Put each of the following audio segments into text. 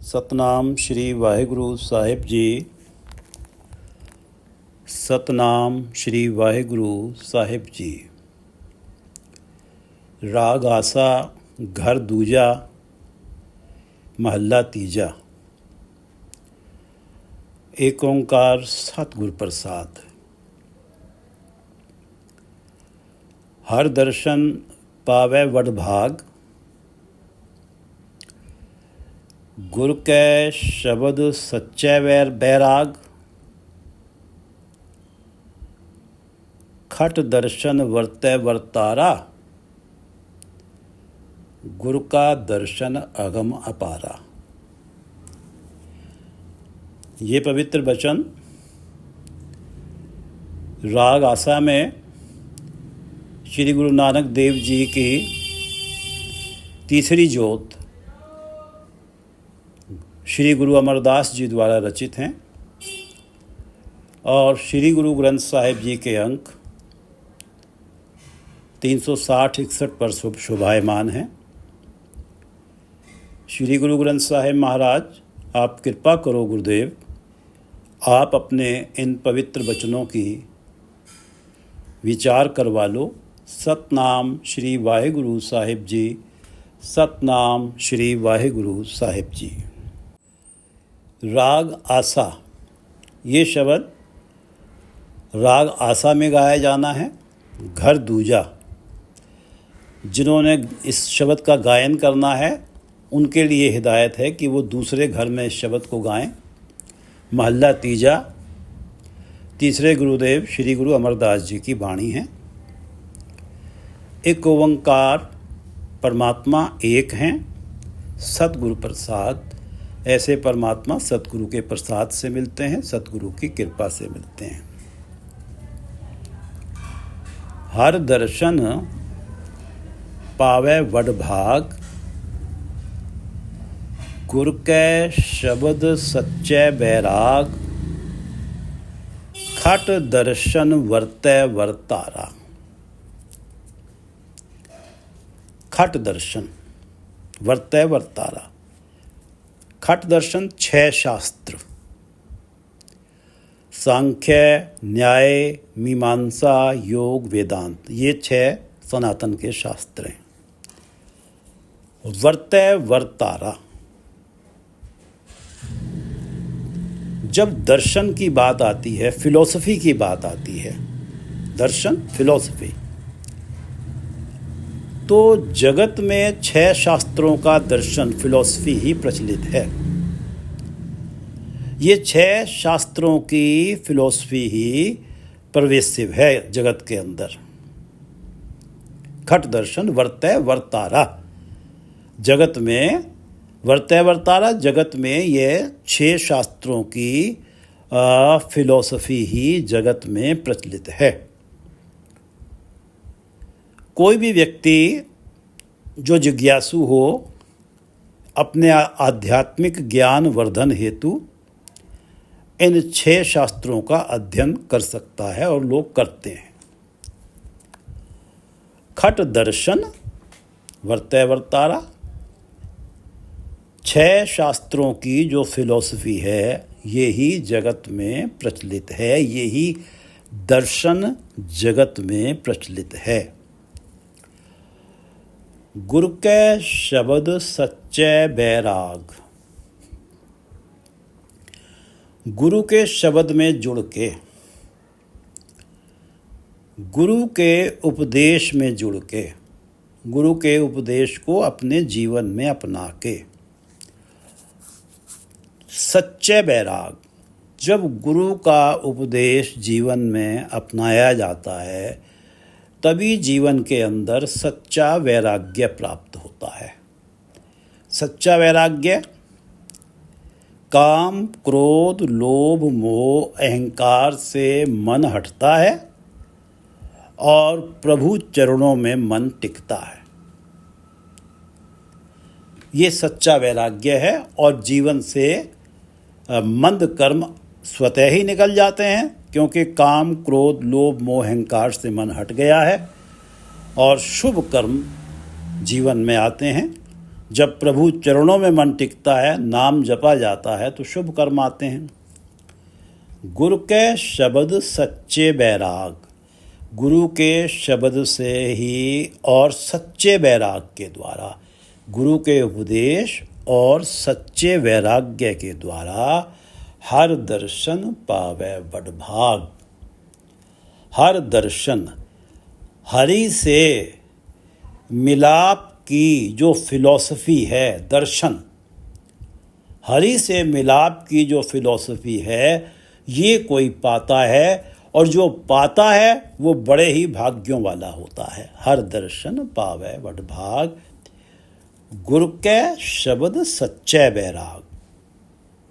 ਸਤਨਾਮ ਸ਼੍ਰੀ ਵਾਹਿਗੁਰੂ ਸਾਹਿਬ ਜੀ। ਸਤਨਾਮ ਸ਼੍ਰੀ ਵਾਹਿਗੁਰੂ ਸਾਹਿਬ ਜੀ। ਰਾਗ ਆਸਾ ਘਰ ਦੂਜਾ ਮਹੱਲਾ ਤੀਜਾ। ਏਕ ਓੰਕਾਰ ਸਤਿਗੁਰ ਪ੍ਰਸਾਦ। ਹਰ ਦਰਸ਼ਨ ਪਾਵੈ ਵਡ ਭਾਗ, ਗੁਰ ਕੈ ਸ਼ਬਦ ਸੱਚੈ ਬੈਰਾਗ। ਖਟ ਦਰਸ਼ਨ ਵਰਤੈ ਵਰਤਾਰਾ, गुरु का दर्शन अगम अपारा। ये पवित्र वचन राग आसा में श्री गुरु नानक देव जी की तीसरी जोत श्री गुरु अमरदास जी द्वारा रचित हैं और श्री गुरु ग्रंथ साहिब जी के अंक 360-61 पर शोभायमान हैं। श्री गुरु ग्रंथ साहिब महाराज, आप कृपा करो गुरुदेव, आप अपने इन पवित्र वचनों की विचार करवा लो। सतनाम श्री वाहिगुरु साहिब जी। सतनाम श्री वाहिगुरु साहिब जी। राग आसा, ये शब्द राग आसा में गाया जाना है। घर दूजा, जिन्होंने इस शब्द का गायन करना है उनके लिए हिदायत है कि वो दूसरे घर में इस शब्द को गाएं। महल्ला तीजा, तीसरे गुरुदेव श्री गुरु अमरदास जी की वाणी है। एक ओंकार परमात्मा एक हैं, सतगुरु प्रसाद। ऐसे परमात्मा सतगुरु के प्रसाद से मिलते हैं, सतगुरु की कृपा से मिलते हैं। हर दर्शन पावै वड भाग, गुर कै शब्द सच्चै बैराग। खट दर्शन वर्तै वर्तारा। खट दर्शन वर्तै वर्तारा। खट दर्शन 6 शास्त्र, सांख्य, न्याय, मीमांसा, योग, वेदांत, ये 6 सनातन के शास्त्र हैं। वर्तै वर्तारा, जब दर्शन की बात आती है, फिलॉसफी की बात आती है, दर्शन फिलॉसफी, तो जगत में 6 शास्त्रों का दर्शन फिलॉसफी ही प्रचलित है। ये 6 शास्त्रों की फिलॉसफी ही परवेसिव है जगत के अंदर। खट दर्शन वर्तै वर्तारा, जगत में वर्तै वर्तारा, जगत में ये 6 शास्त्रों की फिलॉसफी ही जगत में प्रचलित है। कोई भी व्यक्ति जो जिज्ञासु हो, अपने आध्यात्मिक ज्ञान वर्धन हेतु इन 6 शास्त्रों का अध्ययन कर सकता है और लोग करते हैं। खट दर्शन वर्तै वर्तारा, 6 शास्त्रों की जो फिलॉसफी है ये ही जगत में प्रचलित है, यही दर्शन जगत में प्रचलित है। गुरु कै शब्द सच्चै बैराग। गुरु के शब्द में जुड़ के, गुरु के उपदेश में जुड़ के, गुरु के उपदेश को अपने जीवन में अपना के, सच्चे बैराग, जब गुरु का उपदेश जीवन में अपनाया जाता है तभी जीवन के अंदर सच्चा वैराग्य प्राप्त होता है। सच्चा वैराग्य काम, क्रोध, लोभ, मोह, अहंकार से मन हटता है और प्रभु चरणों में मन टिकता है। ये सच्चा वैराग्य है और जीवन से मंद कर्म स्वतः ही निकल जाते हैं, क्योंकि काम, क्रोध, लोभ, मोह, अहंकार से मन हट गया है और शुभ कर्म जीवन में आते हैं, जब प्रभु चरणों में मन टिकता है, नाम जपा जाता है तो शुभ कर्म आते हैं। गुरु के शब्द सच्चे बैराग, गुरु के शब्द से ही और सच्चे वैराग के द्वारा, गुरु के उपदेश और सच्चे वैराग्य के द्वारा हर दर्शन पावे बड़भाग। हर दर्शन, हरि से मिलाप की जो फिलॉसफी है, दर्शन, हरि से मिलाप की जो फिलॉसफी है, ये कोई पाता है, और जो पाता है वो बड़े ही भाग्यों वाला होता है। हर दर्शन पावे बड़भाग, गुरु के शब्द सच्चे बैराग।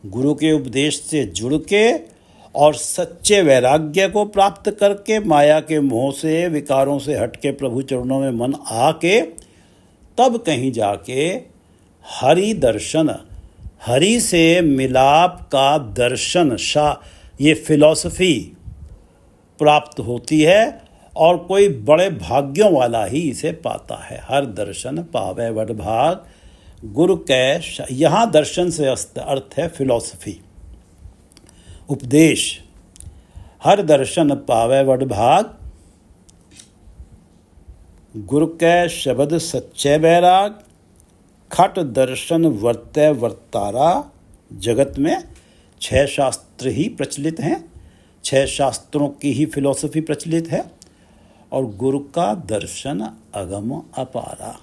गुरु के उपदेश से जुड़ के और सच्चे वैराग्य को प्राप्त करके, माया के मोह से, विकारों से हट के प्रभु चरणों में मन आके, तब कहीं जाके हरि दर्शन, हरि से मिलाप का दर्शन, ये फिलॉसफी प्राप्त होती है, और कोई बड़े भाग्यों वाला ही इसे पाता है। हर दर्शन पावे बड़भाग, गुरु के, यहाँ दर्शन से अर्थ है फिलॉसफी, उपदेश। हर दर्शन पावे बड़भाग, गुरु के शब्द सच्चे बैराग, खट दर्शन वर्तै वर्तारा। जगत में 6 शास्त्र ही प्रचलित हैं, 6 शास्त्रों की ही फिलॉसफी प्रचलित है, और गुरु का दर्शन अगम अपारा।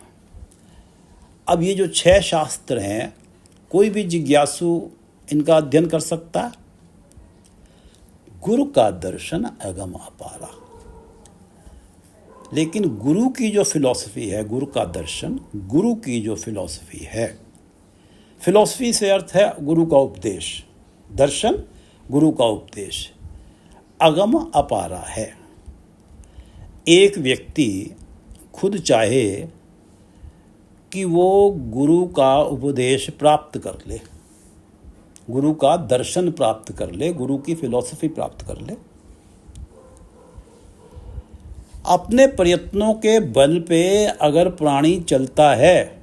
अब ये जो 6 शास्त्र हैं, कोई भी जिज्ञासु इनका अध्ययन कर सकता है। गुरु का दर्शन अगम अपारा, लेकिन गुरु की जो फिलॉसफी है, गुरु का दर्शन, गुरु की जो फिलॉसफी है, फिलॉसफी से अर्थ है गुरु का उपदेश, दर्शन गुरु का उपदेश अगम अपारा है। एक व्यक्ति खुद चाहे कि वो गुरु का उपदेश प्राप्त कर ले, गुरु का दर्शन प्राप्त कर ले, गुरु की फिलॉसफी प्राप्त कर ले, अपने प्रयत्नों के बल पे अगर प्राणी चलता है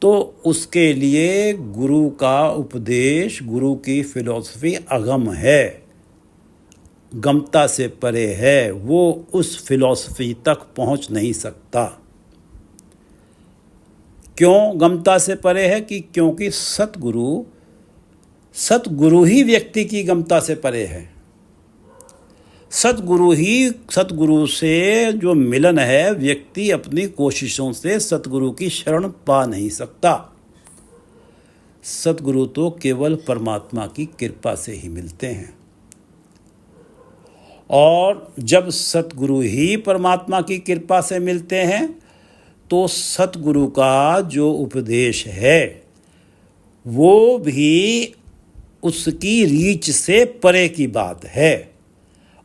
तो उसके लिए गुरु का उपदेश, गुरु की फिलॉसफी अगम है, गमता से परे है। वो उस फिलॉसफी तक पहुंच नहीं सकता। क्यों गमता से परे है? कि क्योंकि सतगुरु ही व्यक्ति की गमता से परे है। सतगुरु से जो मिलन है, व्यक्ति अपनी कोशिशों से सतगुरु की शरण पा नहीं सकता। सतगुरु तो केवल परमात्मा की कृपा से ही मिलते हैं, और जब सतगुरु ही परमात्मा की कृपा से मिलते हैं तो सतगुरु का जो उपदेश है वो भी उसकी रीच से परे की बात है,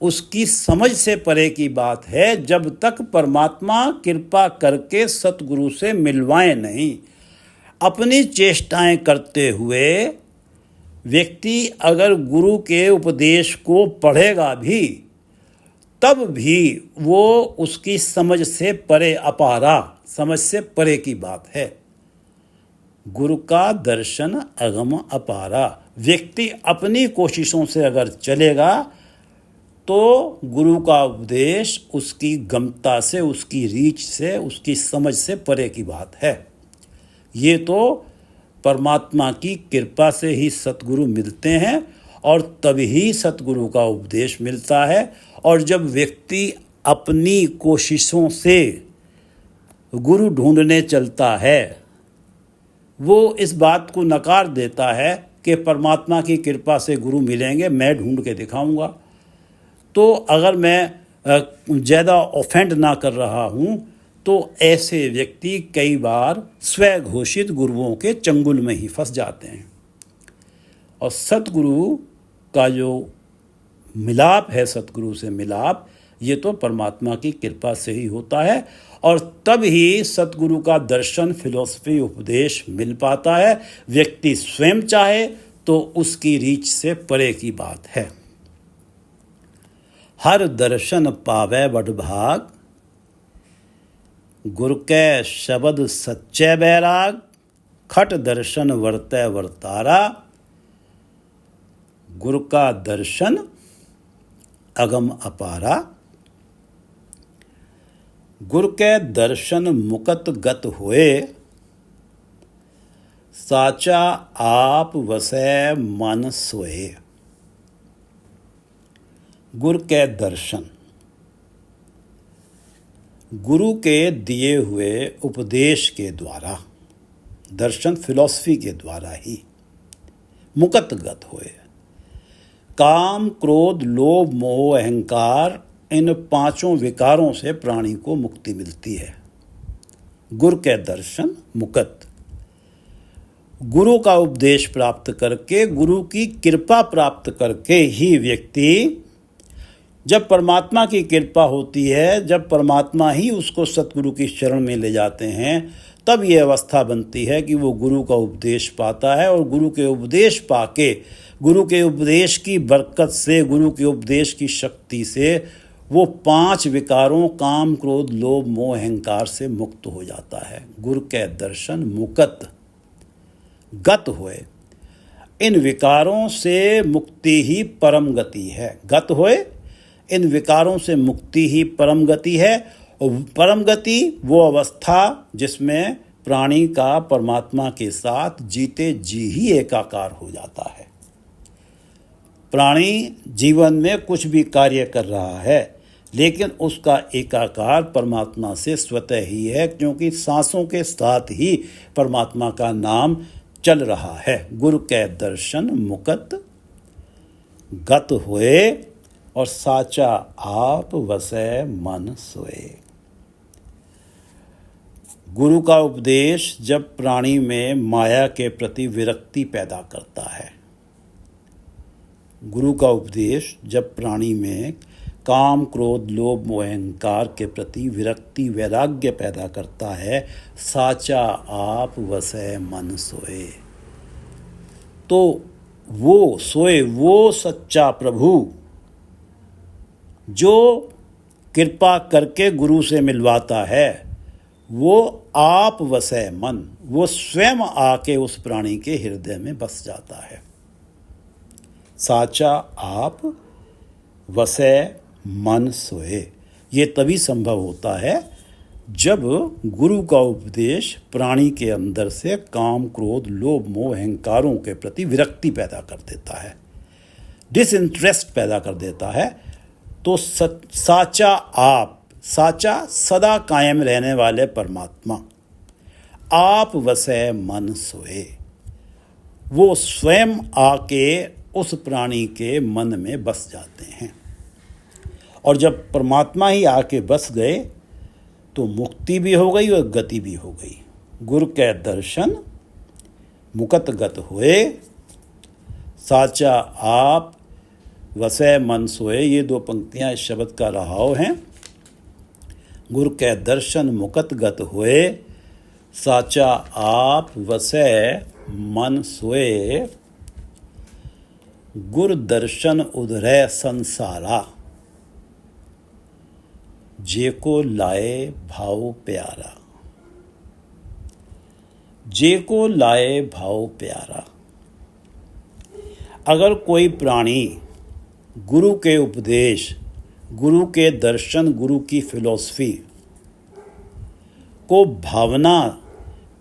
उसकी समझ से परे की बात है। जब तक परमात्मा कृपा करके सतगुरु से मिलवाए नहीं, अपनी चेष्टाएं करते हुए व्यक्ति अगर गुरु के उपदेश को पढ़ेगा भी, तब भी वो उसकी समझ से परे, अपारा, समझ से परे की बात है। गुरु का दर्शन अगम अपारा। व्यक्ति अपनी कोशिशों से अगर चलेगा तो गुरु का उपदेश उसकी गमता से, उसकी रीच से, उसकी समझ से परे की बात है। ये तो परमात्मा की कृपा से ही सतगुरु मिलते हैं, और तभी सतगुरु का उपदेश मिलता है। और जब व्यक्ति अपनी कोशिशों से गुरु ढूंढने चलता है, वो इस बात को नकार देता है कि परमात्मा की कृपा से गुरु मिलेंगे, मैं ढूंढ के दिखाऊंगा। तो अगर मैं ज़्यादा ऑफेंड ना कर रहा हूँ तो ऐसे व्यक्ति कई बार स्वघोषित गुरुओं के चंगुल में ही फंस जाते हैं। और सतगुरु का जो मिलाप है, सतगुरु से मिलाप, ये तो परमात्मा की कृपा से ही होता है, और तब ही सतगुरु का दर्शन, फिलॉसफी, उपदेश मिल पाता है। व्यक्ति स्वयं चाहे तो उसकी रीच से परे की बात है। हर दर्शन पावे बड़भाग, गुरु के शब्द सच्चे बैराग। खट दर्शन वर्तै वर्तारा, गुर का दर्शन अगम अपारा। गुर के दर्शन मुकत गत होए, साचा आप वसै मन सोए। गुर के दर्शन, गुरु के दिए हुए उपदेश के द्वारा, दर्शन फिलॉसफी के द्वारा ही मुकत गत होए। काम क्रोध लोभ मोह अहंकार, इन पांचों विकारों से प्राणी को मुक्ति मिलती है। गुरु के दर्शन मुकत, गुरु का उपदेश प्राप्त करके, गुरु की कृपा प्राप्त करके ही व्यक्ति, जब परमात्मा की कृपा होती है, जब परमात्मा ही उसको सतगुरु की शरण में ले जाते हैं, तब ये अवस्था बनती है कि वो गुरु का उपदेश पाता है। और गुरु के उपदेश पाके, गुरु के उपदेश की बरकत से, गुरु के उपदेश की शक्ति से वो 5 विकारों काम क्रोध लोभ मोह अहंकार से मुक्त हो जाता है। गुरु के दर्शन मुकत गत होए, इन विकारों से मुक्ति ही परम गति है। गत होए, इन विकारों से मुक्ति ही परम गति है। और परम गति वो अवस्था जिसमें प्राणी का परमात्मा के साथ जीते जी ही एकाकार हो जाता है। प्राणी जीवन में कुछ भी कार्य कर रहा है, लेकिन उसका एकाकार परमात्मा से स्वतः ही है, क्योंकि सांसों के साथ ही परमात्मा का नाम चल रहा है। गुरु के दर्शन मुकत गत होए, और साचा आप वसै मन सोए। गुरु का उपदेश जब प्राणी में माया के प्रति विरक्ति पैदा करता है, गुरु का उपदेश जब प्राणी में काम क्रोध लोभ मोह अहंकार के प्रति विरक्ति वैराग्य पैदा करता है, साचा आप वसै मन सोए, तो वो सोए, वो सच्चा प्रभु जो कृपा करके गुरु से मिलवाता है, वो आप वसै मन, वो स्वयं आके उस प्राणी के हृदय में बस जाता है। साचा आप वसै मन सोए, ये तभी संभव होता है जब गुरु का उपदेश प्राणी के अंदर से काम क्रोध लोभ मोह अहंकारों के प्रति विरक्ति पैदा कर देता है, डिसइंटरेस्ट पैदा कर देता है। तो साचा आप, साचा सदा कायम रहने वाले परमात्मा, आप वसै मन सोए, वो स्वयं आके उस प्राणी के मन में बस जाते हैं। और जब परमात्मा ही आके बस गए तो मुक्ति भी हो गई और गति भी हो गई। गुरु के दर्शन मुकत गत हुए, साचा आप वसै मन सोए, ये 2 पंक्तियां इस शब्द का रहाव हैं। गुरु के दर्शन मुकत गत हुए, साचा आप वसै मन सोए। गुर दर्शन उधरै संसारा, जेको लाए भाव प्यारा। जेको लाए भाव प्यारा, अगर कोई प्राणी गुरु के उपदेश, गुरु के दर्शन, गुरु की फिलॉसफी को भावना,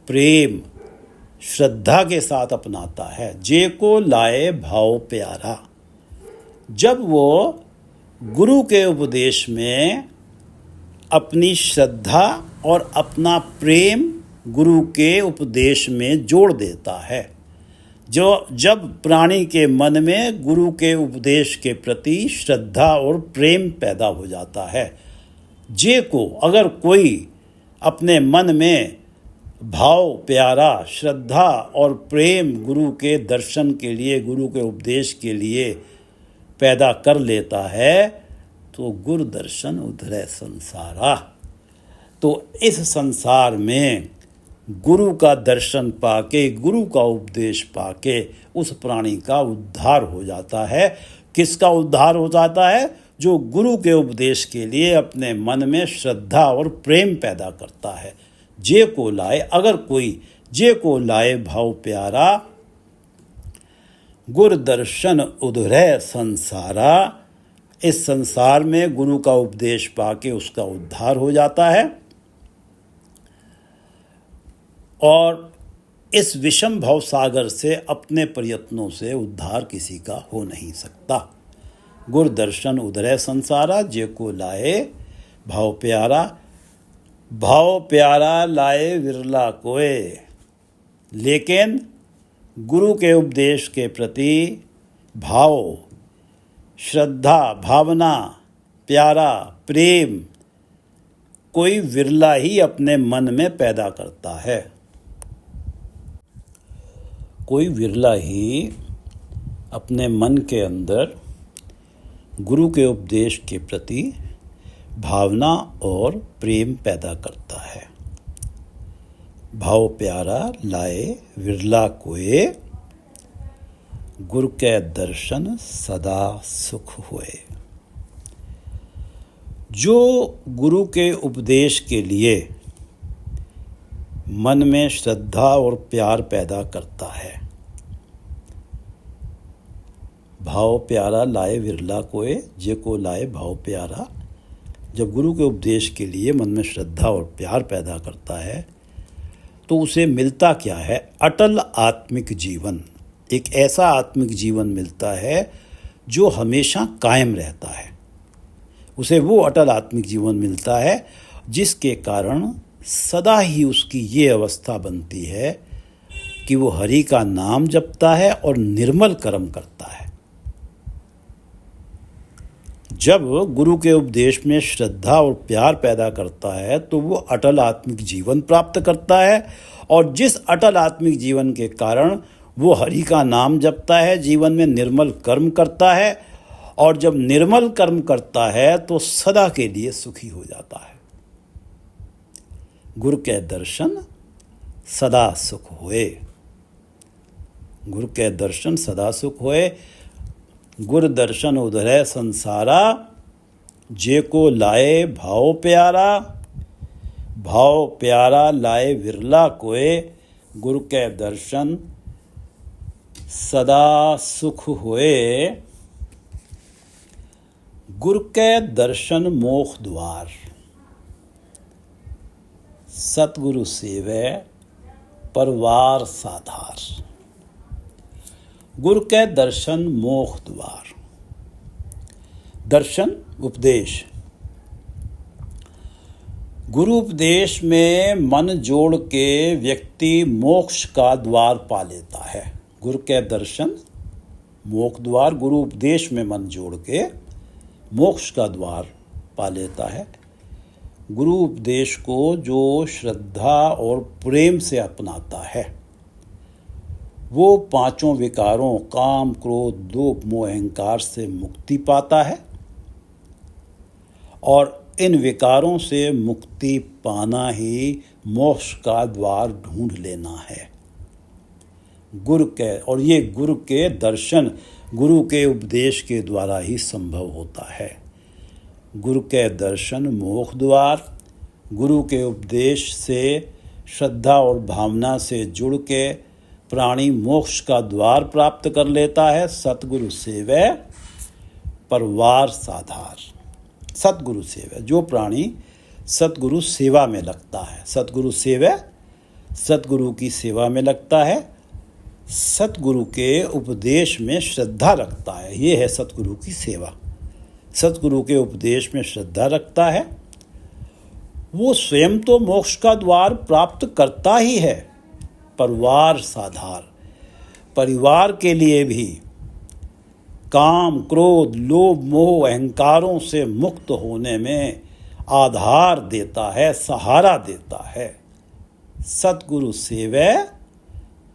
प्रेम, श्रद्धा के साथ अपनाता है, जे को लाए भाव प्यारा, जब वो गुरु के उपदेश में अपनी श्रद्धा और अपना प्रेम गुरु के उपदेश में जोड़ देता है, जब प्राणी के मन में गुरु के उपदेश के प्रति श्रद्धा और प्रेम पैदा हो जाता है, जे को अगर कोई अपने मन में भाव प्यारा, श्रद्धा और प्रेम गुरु के दर्शन के लिए, गुरु के उपदेश के लिए पैदा कर लेता है, तो गुरु दर्शन उधरै संसारा, तो इस संसार में गुरु का दर्शन पाके, गुरु का उपदेश पाके उस प्राणी का उद्धार हो जाता है। किसका उद्धार हो जाता है? जो गुरु के उपदेश के लिए अपने मन में श्रद्धा और प्रेम पैदा करता है। जे को लाए, अगर कोई जे को लाए भाव प्यारा, गुर दर्शन उधरय संसारा। इस संसार में गुरु का उपदेश पाके उसका उद्धार हो जाता है और इस विषम भव सागर से अपने प्रयत्नों से उद्धार किसी का हो नहीं सकता। गुर दर्शन उधरय संसारा, जे को लाए भाव प्यारा। भाव प्यारा लाए विरला कोय। लेकिन गुरु के उपदेश के प्रति भाव, श्रद्धा, भावना, प्यारा, प्रेम कोई विरला ही अपने मन में पैदा करता है। कोई विरला ही अपने मन के अंदर गुरु के उपदेश के प्रति भावना और प्रेम पैदा करता है। भाव प्यारा लाए विरला कोय, गुरु के दर्शन सदा सुख हुए। जो गुरु के उपदेश के लिए मन में श्रद्धा और प्यार पैदा करता है। भाव प्यारा लाए विरला कोय, जे को लाए भाव प्यारा। जब गुरु के उपदेश के लिए मन में श्रद्धा और प्यार पैदा करता है तो उसे मिलता क्या है? अटल आत्मिक जीवन। एक ऐसा आत्मिक जीवन मिलता है जो हमेशा कायम रहता है। उसे वो अटल आत्मिक जीवन मिलता है जिसके कारण सदा ही उसकी ये अवस्था बनती है कि वो हरि का नाम जपता है और निर्मल कर्म करता है। जब गुरु के उपदेश में श्रद्धा और प्यार पैदा करता है तो वो अटल आत्मिक जीवन प्राप्त करता है और जिस अटल आत्मिक जीवन के कारण वो हरि का नाम जपता है, जीवन में निर्मल कर्म करता है और जब निर्मल कर्म करता है तो सदा के लिए सुखी हो जाता है। गुरु के दर्शन सदा सुख होए। गुरु के दर्शन सदा सुख होए। गुर दर्शन उधरय संसारा, जे को लाए भाव प्यारा। भाव प्यारा लाए विरला कोय, गुरु के दर्शन सदा सुख होए। गुरु के दर्शन मोक्ष द्वार। सतगुरु सेवे परवार साधार। गुरु के दर्शन मोक्ष द्वार। दर्शन उपदेश। गुरु उपदेश में मन जोड़ के व्यक्ति मोक्ष का द्वार पा लेता है। गुरु के दर्शन मोक्ष द्वार। गुरु उपदेश में मन जोड़ के मोक्ष का द्वार पा लेता है। गुरु उपदेश को जो श्रद्धा और प्रेम से अपनाता है वो पांचों विकारों काम, क्रोध, लोभ, मोह, अहंकार से मुक्ति पाता है और इन विकारों से मुक्ति पाना ही मोक्ष का द्वार ढूंढ लेना है। गुरु के और ये गुरु के दर्शन, गुरु के उपदेश के द्वारा ही संभव होता है। गुरु के दर्शन मोक्ष द्वार। गुरु के उपदेश से श्रद्धा और भावना से जुड़ के प्राणी मोक्ष का द्वार प्राप्त कर लेता है। सतगुरु सेवे परवार साधार। सतगुरु सेवा, जो प्राणी सतगुरु सेवा में लगता है, सतगुरु सेवा, सतगुरु की सेवा में लगता है, सतगुरु के उपदेश में श्रद्धा रखता है, ये है सतगुरु की सेवा। सतगुरु के उपदेश में श्रद्धा रखता है, वो स्वयं तो मोक्ष का द्वार प्राप्त करता ही है। परिवार साधार, परिवार के लिए भी काम, क्रोध, लोभ, मोह, अहंकारों से मुक्त होने में आधार देता है, सहारा देता है। सतगुरु सेवे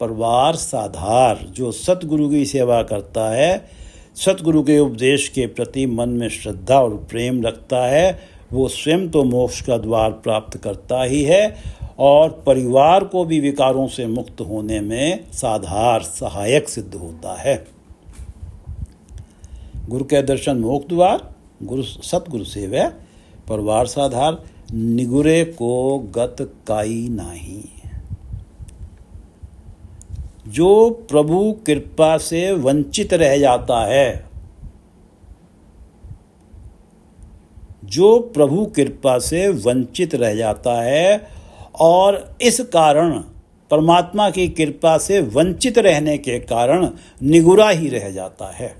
परिवार साधार। जो सतगुरु की सेवा करता है, सतगुरु के उपदेश के प्रति मन में श्रद्धा और प्रेम रखता है, वो स्वयं तो मोक्ष का द्वार प्राप्त करता ही है और परिवार को भी विकारों से मुक्त होने में साधार, सहायक सिद्ध होता है। गुरु के दर्शन मोक्ष द्वार, गुरु सतगुरु सेवा परिवार साधार। निगुरे को गत काई नाही। जो प्रभु कृपा से वंचित रह जाता है, जो प्रभु कृपा से वंचित रह जाता है और इस कारण परमात्मा की कृपा से वंचित रहने के कारण निगुरा ही रह जाता है।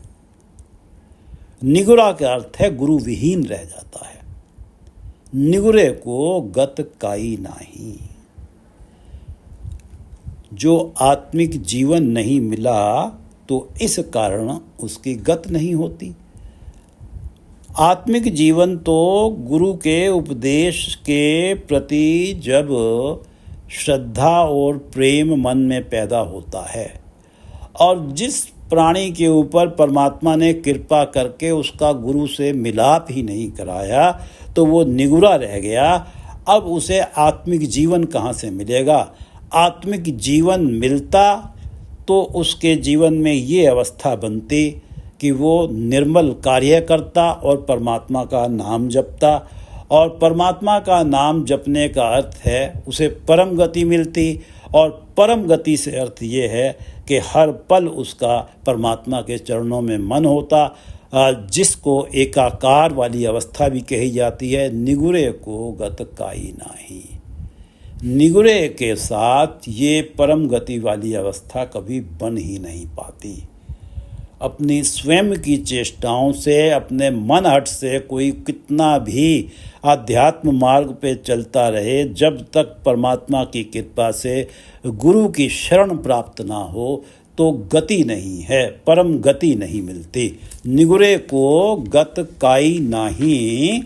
निगुरा का अर्थ है गुरु विहीन रह जाता है। निगुरे को गत काई नाही। जो आत्मिक जीवन नहीं मिला तो इस कारण उसकी गत नहीं होती। आत्मिक जीवन तो गुरु के उपदेश के प्रति जब श्रद्धा और प्रेम मन में पैदा होता है और जिस प्राणी के ऊपर परमात्मा ने कृपा करके उसका गुरु से मिलाप ही नहीं कराया तो वो निगुरा रह गया। अब उसे आत्मिक जीवन कहाँ से मिलेगा? आत्मिक जीवन मिलता तो उसके जीवन में ये अवस्था बनती कि वो निर्मल कार्य करता और परमात्मा का नाम जपता। और परमात्मा का नाम जपने का अर्थ है उसे परम गति मिलती, और परम गति से अर्थ ये है कि हर पल उसका परमात्मा के चरणों में मन होता, जिसको एकाकार वाली अवस्था भी कही जाती है। निगुरे को गत काई नाही। निगुरे के साथ ये परम गति वाली अवस्था कभी बन ही नहीं पाती। अपनी स्वयं की चेष्टाओं से, अपने मन हट से कोई कितना भी आध्यात्म मार्ग पे चलता रहे, जब तक परमात्मा की कृपा से गुरु की शरण प्राप्त ना हो तो गति नहीं है, परम गति नहीं मिलती। निगुरे को गत काई नाही,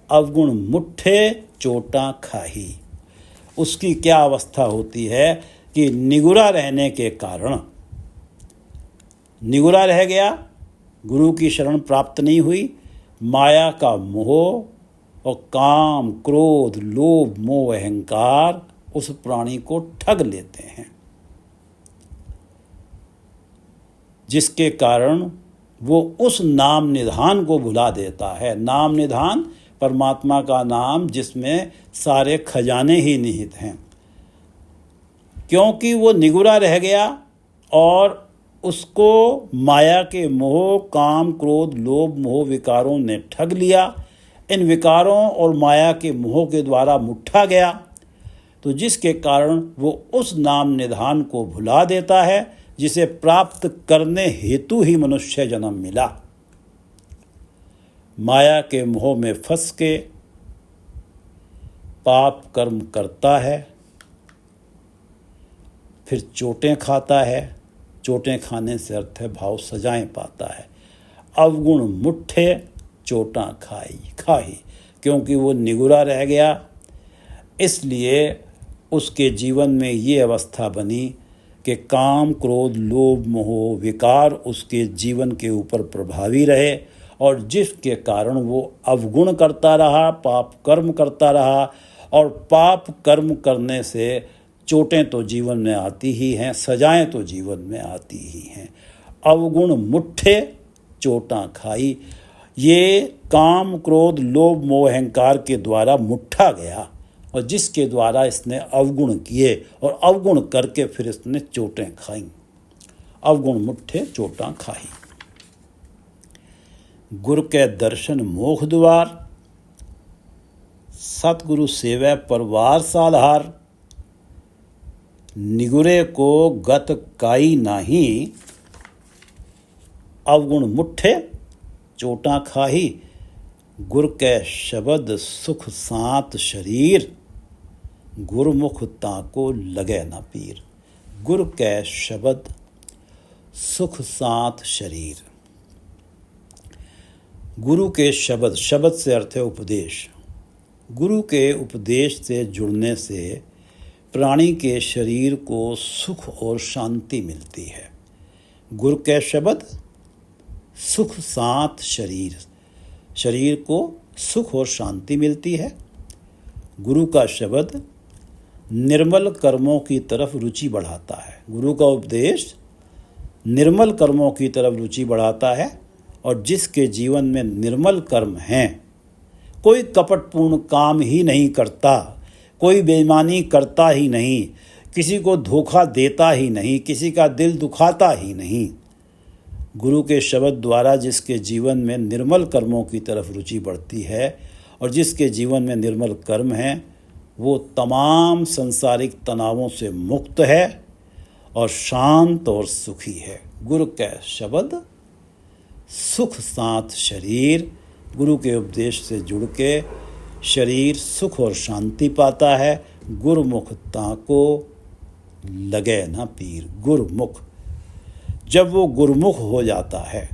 अवगुण मुट्ठे चोटा खाही। उसकी क्या अवस्था होती है कि निगुरा रहने के कारण, निगुरा रह गया, गुरु की शरण प्राप्त नहीं हुई, माया का मोह और काम, क्रोध, लोभ, मोह, अहंकार उस प्राणी को ठग लेते हैं, जिसके कारण वो उस नाम निधान को भुला देता है। नाम निधान परमात्मा का नाम जिसमें सारे खजाने ही निहित हैं। क्योंकि वो निगुरा रह गया और उसको माया के मोह, काम, क्रोध, लोभ, मोह विकारों ने ठग लिया। इन विकारों और माया के मोह के द्वारा मुट्ठा गया, तो जिसके कारण वो उस नाम निधान को भुला देता है जिसे प्राप्त करने हेतु ही मनुष्य जन्म मिला। माया के मोह में फंस के पाप कर्म करता है, फिर चोटें खाता है। चोटें खाने से अर्थ है भाव सजाएं पाता है। अवगुण मुट्ठे चोटा खाही, क्योंकि वो निगुरा रह गया, इसलिए उसके जीवन में ये अवस्था बनी कि काम, क्रोध, लोभ, मोह, विकार उसके जीवन के ऊपर प्रभावी रहे और जिसके कारण वो अवगुण करता रहा, पाप कर्म करता रहा। और पाप कर्म करने से चोटें तो जीवन में आती ही हैं, सजाएं तो जीवन में आती ही हैं। अवगुण मुट्ठे चोटा खाई, ये काम, क्रोध, लोभ, मोह, अहंकार के द्वारा मुट्ठा गया और जिसके द्वारा इसने अवगुण किए और अवगुण करके फिर इसने चोटें खाई। अवगुण मुट्ठे चोटा खाई। गुरु के दर्शन मोख द्वार, सतगुरु सेवा परवार साधार। निगुरे को गत काई नाही, अवगुण मुट्ठे चोटा खाही। गुर कै शब्द सुख सात शरीर, गुरमुख ताको लगे न पीर। गुर कै शब्द सुख सात शरीर। गुरु के शब्द, शब्द से अर्थ है उपदेश। गुरु के उपदेश से जुड़ने से प्राणी के शरीर को सुख और शांति मिलती है। गुरु के शब्द सुख सात शरीर, शरीर को सुख और शांति मिलती है। गुरु का शब्द निर्मल कर्मों की तरफ रुचि बढ़ाता है। गुरु का उपदेश निर्मल कर्मों की तरफ रुचि बढ़ाता है और जिसके जीवन में निर्मल कर्म हैं, कोई कपटपूर्ण काम ही नहीं करता, कोई बेईमानी करता ही नहीं, किसी को धोखा देता ही नहीं, किसी का दिल दुखाता ही नहीं। गुरु के शब्द द्वारा जिसके जीवन में निर्मल कर्मों की तरफ रुचि बढ़ती है और जिसके जीवन में निर्मल कर्म हैं, वो तमाम सांसारिक तनावों से मुक्त है और शांत और सुखी है। गुरु के शब्द सुख साथ शरीर, गुरु के उपदेश से जुड़ के शरीर सुख और शांति पाता है। गुरुमुख ताको लगे ना पीर। गुरुमुख, जब वो गुरुमुख हो जाता है,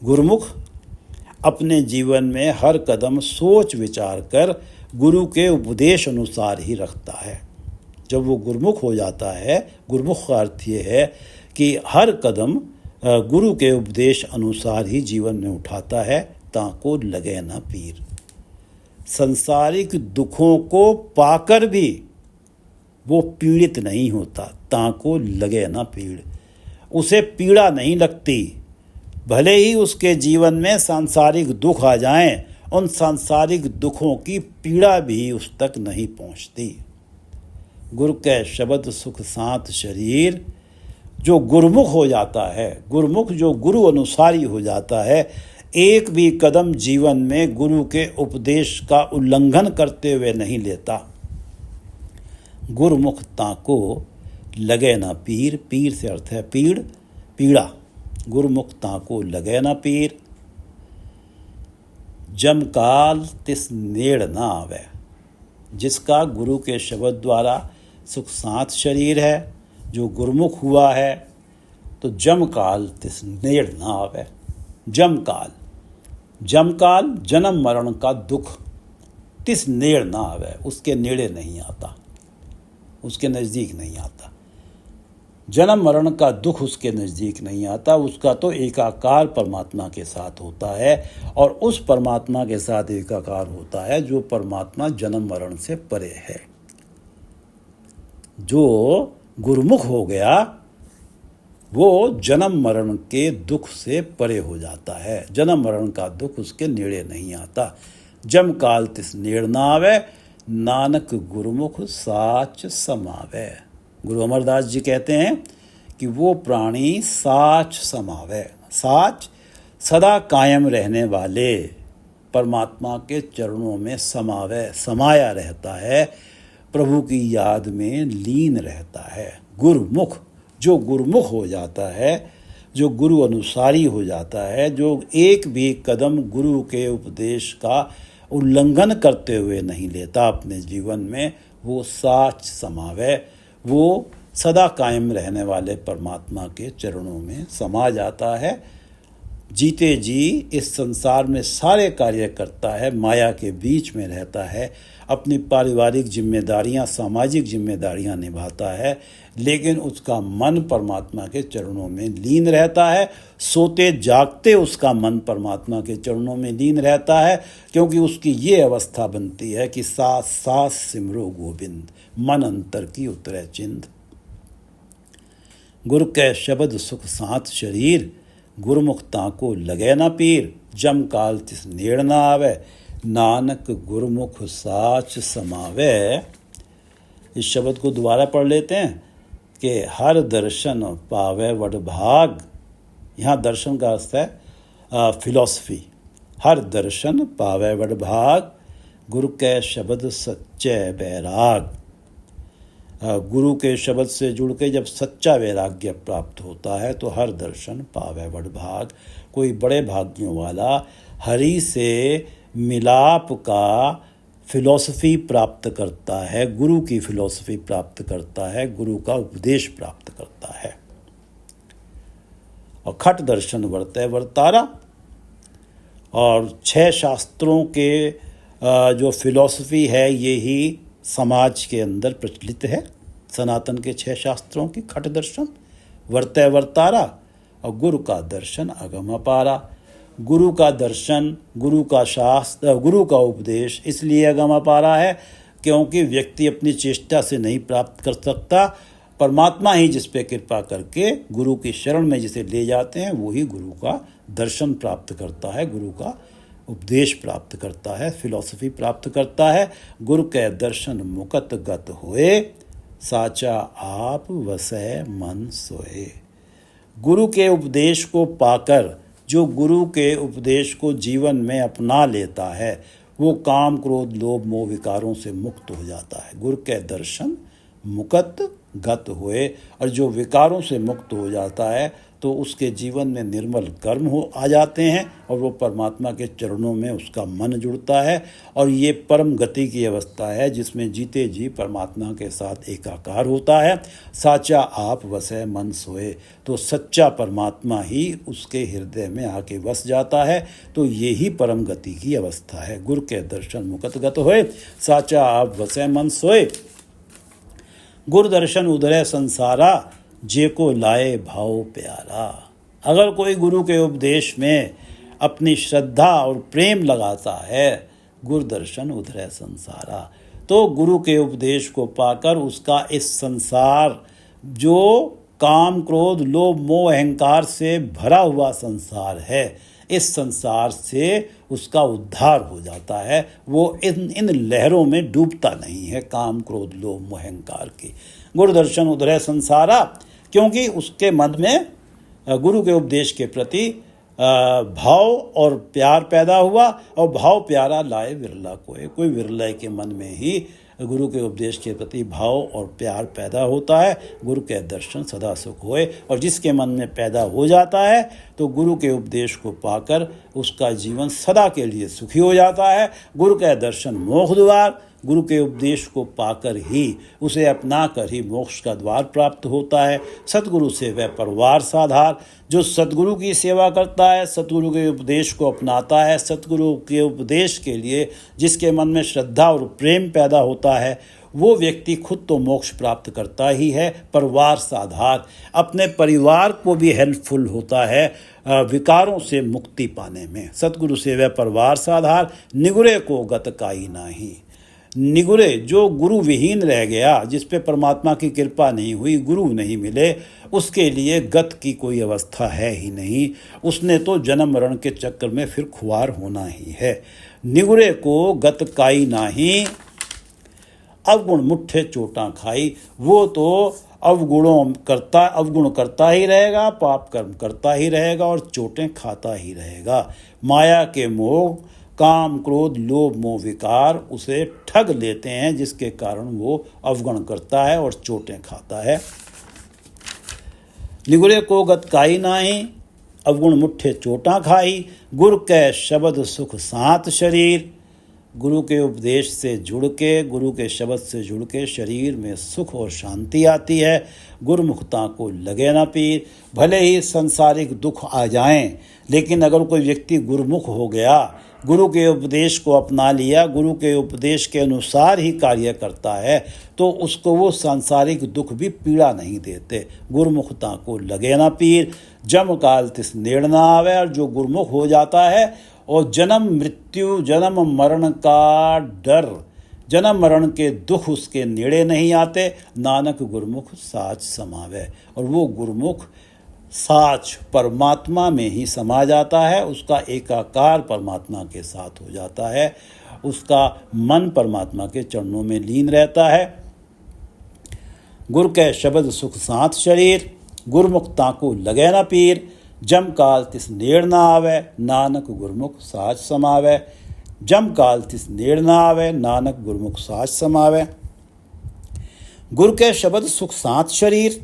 गुरुमुख अपने जीवन में हर कदम सोच विचार कर गुरु के उपदेश अनुसार ही रखता है। जब वो गुरुमुख हो जाता है, गुरुमुख का अर्थ ये है कि हर कदम गुरु के उपदेश अनुसार ही जीवन में उठाता है। ताको लगे ना पीर। संसारिक दुखों को पाकर भी वो पीड़ित नहीं होता। ताको लगे ना पीड़, उसे पीड़ा नहीं लगती। भले ही उसके जीवन में सांसारिक दुख आ जाएं, उन सांसारिक दुखों की पीड़ा भी उस तक नहीं पहुंचती। गुरु के शब्द सुख साथ शरीर, जो गुरुमुख हो जाता है, गुरुमुख जो गुरु अनुसारी हो जाता है, एक भी कदम जीवन में गुरु के उपदेश का उल्लंघन करते हुए नहीं लेता। गुरुमुख ताको लगे ना पीर। पीर से अर्थ है पीड़, पीड़ा। गुरुमुख ताको लगे ना पीर। जम काल तिस नेड़ ना आवे। जिसका गुरु के शब्द द्वारा सुख साथ शरीर है, जो गुरुमुख हुआ है, तो जम काल तिस नेड़ ना आवे। जम काल, जम काल जन्म मरण का दुख तिस नेड़ ना आवे, उसके नेड़े नहीं आता, उसके नज़दीक नहीं आता। जन्म मरण का दुख उसके नज़दीक नहीं आता। उसका तो एकाकार परमात्मा के साथ होता है और उस परमात्मा के साथ एकाकार होता है जो परमात्मा जन्म मरण से परे है। जो गुरुमुख हो गया वो जन्म मरण के दुख से परे हो जाता है। जन्म मरण का दुख उसके नेड़े नहीं आता। जम काल तिस नेड़ ना आवे, नानक गुरुमुख साच समावे। गुरु अमरदास जी कहते हैं कि वो प्राणी साच समावे। साच सदा कायम रहने वाले परमात्मा के चरणों में समावे, समाया रहता है, प्रभु की याद में लीन रहता है। गुरुमुख, जो गुरुमुख हो जाता है, जो गुरु अनुसारी हो जाता है, जो एक भी कदम गुरु के उपदेश का उल्लंघन करते हुए नहीं लेता अपने जीवन में, वो साच समावे, वो सदा कायम रहने वाले परमात्मा के चरणों में समा जाता है। जीते जी इस संसार में सारे कार्य करता है, माया के बीच में रहता है, अपनी पारिवारिक जिम्मेदारियां, सामाजिक जिम्मेदारियां निभाता है, लेकिन उसका मन परमात्मा के चरणों में लीन रहता है। सोते जागते उसका मन परमात्मा के चरणों में लीन रहता है, क्योंकि उसकी ये अवस्था बनती है कि सास सास सिमरो गोविंद, मन अंतर की उतरे चिंद। गुरु के शब्द सुख साथ शरीर, गुरुमुख ताको लगे ना पीर। जम काल तिस नेड़ ना आवे, नानक गुरुमुख साच समावे। इस शब्द को दोबारा पढ़ लेते हैं कि हर दर्शन पावे वड भाग। यहाँ दर्शन का अर्थ है फिलॉसफी। हर दर्शन पावे वड भाग, गुरु के शब्द सच्चे बैराग। गुरु के शब्द से जुड़ के जब सच्चा वैराग्य प्राप्त होता है तो हर दर्शन पावे वड भाग। कोई बड़े भाग्यों वाला हरि से मिलाप का फिलॉसफी प्राप्त करता है, गुरु की फिलॉसफी प्राप्त करता है, गुरु का उपदेश प्राप्त करता है। और खट दर्शन वर्तय वर्तारा। और 6 शास्त्रों के जो फिलॉसफी है ये ही समाज के अंदर प्रचलित है। सनातन के 6 शास्त्रों की खट दर्शन, वर्तय वर्तारा और गुरु का दर्शन अगम अपारा। गुरु का दर्शन, गुरु का शास्त्र, गुरु का उपदेश इसलिए अगम अपारा है क्योंकि व्यक्ति अपनी चेष्टा से नहीं प्राप्त कर सकता। परमात्मा ही जिस पे कृपा करके गुरु की शरण में जिसे ले जाते हैं वही गुरु का दर्शन प्राप्त करता है, गुरु का उपदेश प्राप्त करता है, फिलॉसफी प्राप्त करता है। गुरु के दर्शन मुकत गत होए, साचा आप वसै मन सोए। गुरु के उपदेश को पाकर जो गुरु के उपदेश को जीवन में अपना लेता है वो काम क्रोध लोभ मोह विकारों से मुक्त हो जाता है। गुरु के दर्शन मुकत गत हुए, और जो विकारों से मुक्त हो जाता है तो उसके जीवन में निर्मल कर्म आ जाते हैं और वो परमात्मा के चरणों में उसका मन जुड़ता है। और ये परम गति की अवस्था है जिसमें जीते जी परमात्मा के साथ एकाकार होता है। साचा आप वसै मन सोए, तो सच्चा परमात्मा ही उसके हृदय में आके बस जाता है। तो ये ही परम गति की अवस्था है। गुरु के दर्शन मुकत गत होए, साचा आप वसै मन सोए। गुरु दर्शन उधरे संसारा, जे को लाए भाव प्यारा। अगर कोई गुरु के उपदेश में अपनी श्रद्धा और प्रेम लगाता है, गुरु दर्शन उधरे संसारा, तो गुरु के उपदेश को पाकर उसका इस संसार जो काम क्रोध लोभ मोह अहंकार से भरा हुआ संसार है, इस संसार से उसका उद्धार हो जाता है। वो इन लहरों में डूबता नहीं है, काम क्रोध लोभ मोह अहंकार की। गुरु दर्शन उधरे संसारा, क्योंकि उसके मन में गुरु के उपदेश के प्रति भाव और प्यार पैदा हुआ, और भाव प्यारा लाए विरला कोई विरला के मन में ही गुरु के उपदेश के प्रति भाव और प्यार पैदा होता है। गुरु के दर्शन सदा सुख होए, और जिसके मन में पैदा हो जाता है तो गुरु के उपदेश को पाकर उसका जीवन सदा के लिए सुखी हो जाता है। गुरु के दर्शन मोक्ष द्वार, गुरु के उपदेश को पाकर ही उसे अपना कर ही मोक्ष का द्वार प्राप्त होता है। सतगुरु से वह परवार साधार, जो सतगुरु की सेवा करता है, सतगुरु के उपदेश को अपनाता है, सतगुरु के उपदेश के लिए जिसके मन में श्रद्धा और प्रेम पैदा होता है, वो व्यक्ति खुद तो मोक्ष प्राप्त करता ही है, परिवार साधार अपने परिवार को भी हेल्पफुल होता है विकारों से मुक्ति पाने में। सतगुरु से वह परिवार साधार, निगुरे को गत काई नाही। निगुरे जो गुरु विहीन रह गया, जिस पे परमात्मा की कृपा नहीं हुई, गुरु नहीं मिले, उसके लिए गत की कोई अवस्था है ही नहीं। उसने तो जन्म मरण के चक्कर में फिर खुआर होना ही है। निगुरे को गत काई नाही, अवगुण मुट्ठे चोटां खाई। वो तो अवगुण करता ही रहेगा, पाप कर्म करता ही रहेगा और चोटें खाता ही रहेगा। माया के मोह काम क्रोध लोभ मोह विकार उसे ठग लेते हैं, जिसके कारण वो अवगुण करता है और चोटें खाता है। निगुरे को गत काई नाही, अवगुण मुट्ठे चोटां खाई। गुरु कै शब्द सुख सात शरीर। गुरु के उपदेश से जुड़ के, गुरु के शब्द से जुड़ के शरीर में सुख और शांति आती है। गुरुमुखता को लगे ना पीर। भले ही सांसारिक दुख आ जाएं, लेकिन अगर कोई व्यक्ति गुरुमुख हो गया, गुरु के उपदेश को अपना लिया, गुरु के उपदेश के अनुसार ही कार्य करता है, तो उसको वो सांसारिक दुख भी पीड़ा नहीं देते। गुरुमुखता को लगे ना पीर, जम काल तिस नेड़ ना आवे। और जो गुरुमुख हो जाता है और जन्म मृत्यु जन्म मरण का डर, जन्म मरण के दुख उसके नेड़े नहीं आते। नानक गुरुमुख साच समावे। और वो गुरुमुख साच परमात्मा में ही समा जाता है, उसका एकाकार परमात्मा के साथ हो जाता है, उसका मन परमात्मा के चरणों में लीन रहता है। गुरु के शब्द सुख साथ शरीर, गुरुमुखता को लगे ना पीर। जम काल तिस नेड़ ना आवे, नानक गुरुमुख साच समावे। जम काल तिस नेड़ ना आवे, नानक गुरुमुख साच समावे। गुरु के शब्द सुख साथ शरीर,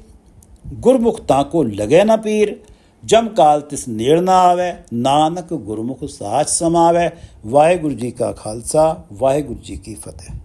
गुरुमुखता को लगे न पीर। जम काल तिस नेड़ ना आवे, नानक गुरुमुख साच समावे। वाहिगुरु जी का खालसा, वाहिगुरु जी की फतेह।